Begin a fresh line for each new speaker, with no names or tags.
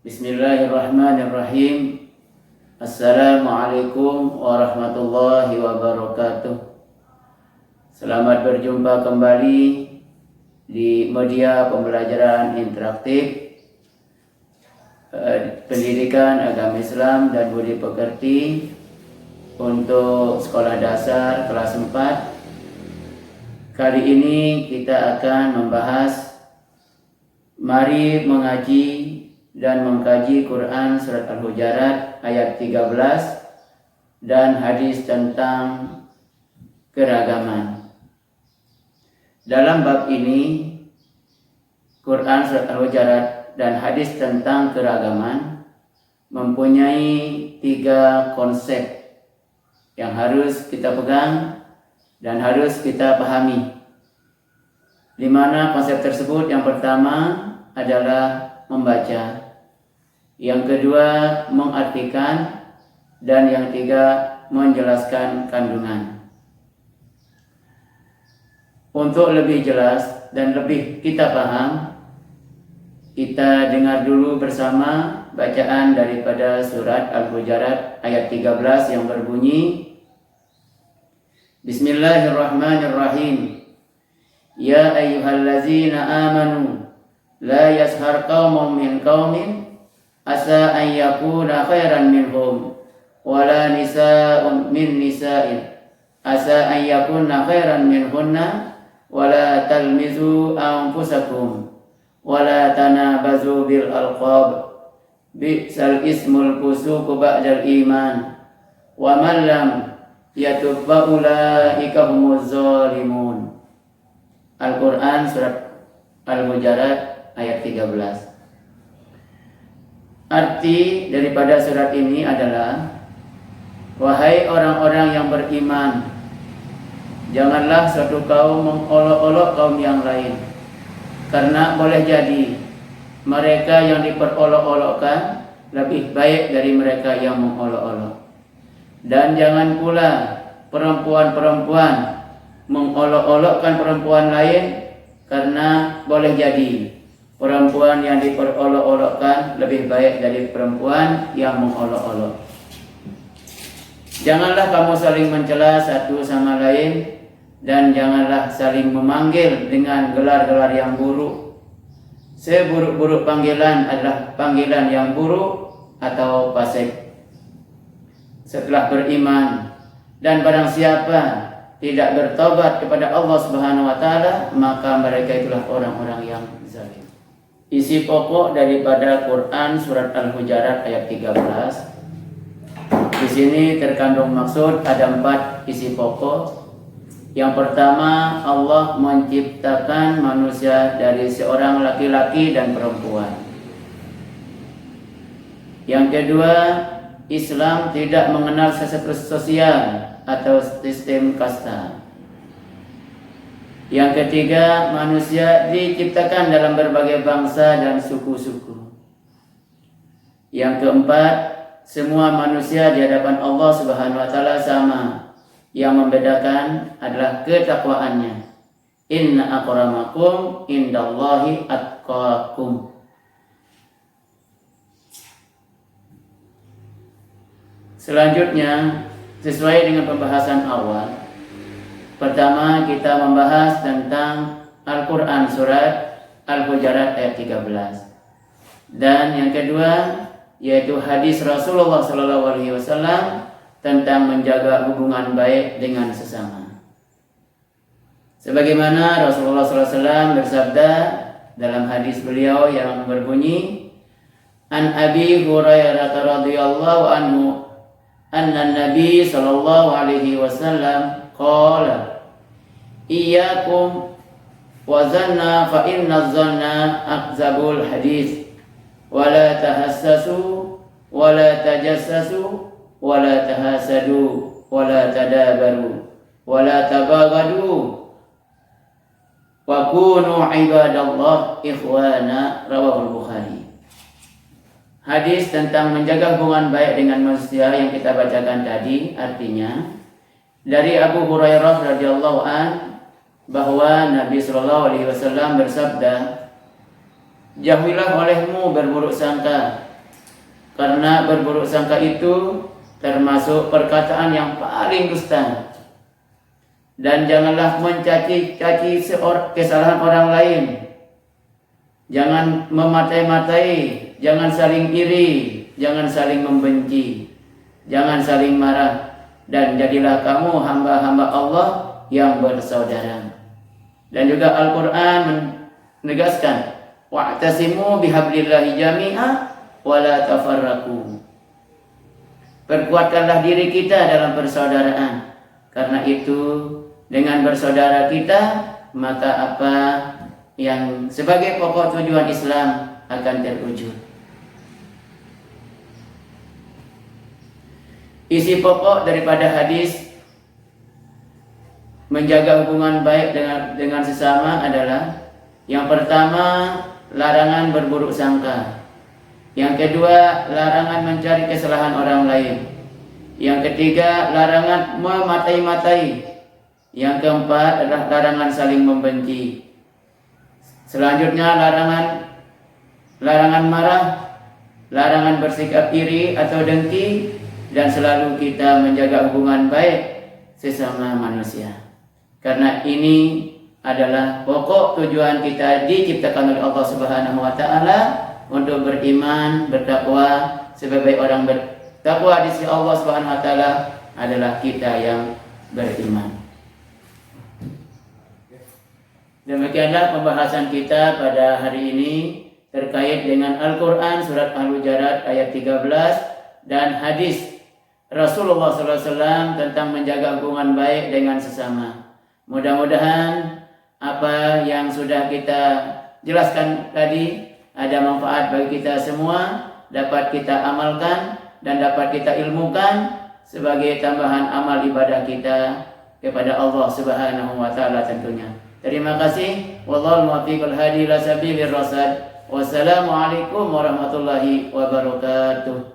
Bismillahirrahmanirrahim. Assalamualaikum warahmatullahi wabarakatuh. Selamat berjumpa kembali di media pembelajaran interaktif pendidikan agama Islam dan budi pekerti untuk sekolah dasar kelas 4. Kali ini kita akan membahas mari mengaji dan mengkaji Quran Surat Al-Hujurat ayat 13 dan hadis tentang keragaman. Dalam bab ini, Quran Surat Al-Hujurat dan hadis tentang keragaman mempunyai 3 konsep yang harus kita pegang dan harus kita pahami. Di mana konsep tersebut yang pertama adalah membaca, yang kedua mengartikan, dan yang ketiga menjelaskan kandungan. Untuk lebih jelas dan lebih kita paham, kita dengar dulu bersama bacaan daripada surat Al-Hujurat ayat 13 yang berbunyi, Bismillahirrahmanirrahim. Ya ayyuhallazina amanu la yashar qaumun min qaumin asa an yakuna khairan minhum wala nisa'un min nisa'in asa an yakuna khairan minhunna wala talmizu anfusakum wala tanabazu bil alqab bi'sal ismul fusuq ba'dal iman wa man lam yatub fa ulaika humuz zalimun. Al-Quran surat Al-Hujurat ayat 13. Arti daripada surat ini adalah, wahai orang-orang yang beriman, janganlah suatu kaum mengolok-olok kaum yang lain, karena boleh jadi mereka yang diperolok-olokkan lebih baik dari mereka yang mengolok-olok. Dan jangan pula perempuan-perempuan mengolok-olokkan perempuan lain, karena boleh jadi perempuan yang diperolok-olokkan lebih baik dari perempuan yang mengolok-olok. Janganlah kamu saling mencela satu sama lain, dan janganlah saling memanggil dengan gelar-gelar yang buruk. Seburuk-buruk panggilan adalah panggilan yang buruk atau fasik setelah beriman. Dan barang siapa tidak bertobat kepada Allah Subhanahu wa taala, maka mereka itulah orang-orang yang zalim. Isi pokok daripada Quran surat Al-Hujurat ayat 13. Di sini terkandung maksud ada 4 isi pokok. Yang pertama, Allah menciptakan manusia dari seorang laki-laki dan perempuan. Yang kedua, Islam tidak mengenal status sosial atau sistem kasta. Yang ketiga, manusia diciptakan dalam berbagai bangsa dan suku-suku. Yang keempat, semua manusia di hadapan Allah Subhanahu wa taala sama. Yang membedakan adalah ketakwaannya. Inna akramakum indallahi atqakum. Selanjutnya, sesuai dengan pembahasan awal, pertama kita membahas tentang Al-Quran surat Al-Hujurat ayat 13. Dan yang kedua yaitu hadis Rasulullah SAW tentang menjaga hubungan baik dengan sesama. Sebagaimana Rasulullah SAW bersabda dalam hadis beliau yang berbunyi, An Abi Hurairah radhiyallahu anhu anna Nabi sallallahu alaihi wasallam qala iyyakum wa zanna fa inna zanna akzabul hadis wa la tahassasu wa la tajassasu wa la tahasadu wa la tadabaru wa la tabaghadu wa kunu ibadallah ikhwana, rawahul Bukhari. Hadis tentang menjaga hubungan baik dengan manusia yang kita bacakan tadi artinya dari Abu Hurairah radhiyallahu an bahwa Nabi sallallahu alaihi wasallam bersabda, jauhilah olehmu berburuk sangka Karena berburuk sangka itu termasuk perkataan yang paling dusta. Dan janganlah mencaci kesalahan orang lain. Jangan mematai-matai, jangan saling iri, jangan saling membenci, jangan saling marah. Dan jadilah kamu hamba-hamba Allah yang bersaudara. Dan juga Al-Quran menegaskan, wa'tasimu bihablillahi jami'a wa la tafarraqu. Perkuatkanlah diri kita dalam persaudaraan. Karena itu dengan bersaudara kita, maka apa yang sebagai pokok tujuan Islam akan terwujud. Isi pokok daripada hadis menjaga hubungan baik dengan sesama adalah, yang pertama, larangan berburuk sangka. Yang kedua, larangan mencari kesalahan orang lain. Yang ketiga, larangan mematai-matai. Yang keempat adalah larangan saling membenci. Selanjutnya larangan marah, larangan bersikap iri atau dengki, dan selalu kita menjaga hubungan baik sesama manusia. Karena ini adalah pokok tujuan kita diciptakan oleh Allah Subhanahu wa taala untuk beriman, bertakwa. Sebagai orang bertakwa di sisi Allah Subhanahu wa taala adalah kita yang beriman. Demikianlah pembahasan kita pada hari ini terkait dengan Al-Quran surat Al-Hujurat ayat 13 dan hadis Rasulullah SAW tentang menjaga hubungan baik dengan sesama. Mudah-mudahan apa yang sudah kita jelaskan tadi ada manfaat bagi kita semua, dapat kita amalkan dan dapat kita ilmukan sebagai tambahan amal ibadah kita kepada Allah Subhanahu wa taala tentunya. Terima kasih. Wallahul muwaffiq hadi ila sabilir rasyad. Wassalamualaikum warahmatullahi wabarakatuh.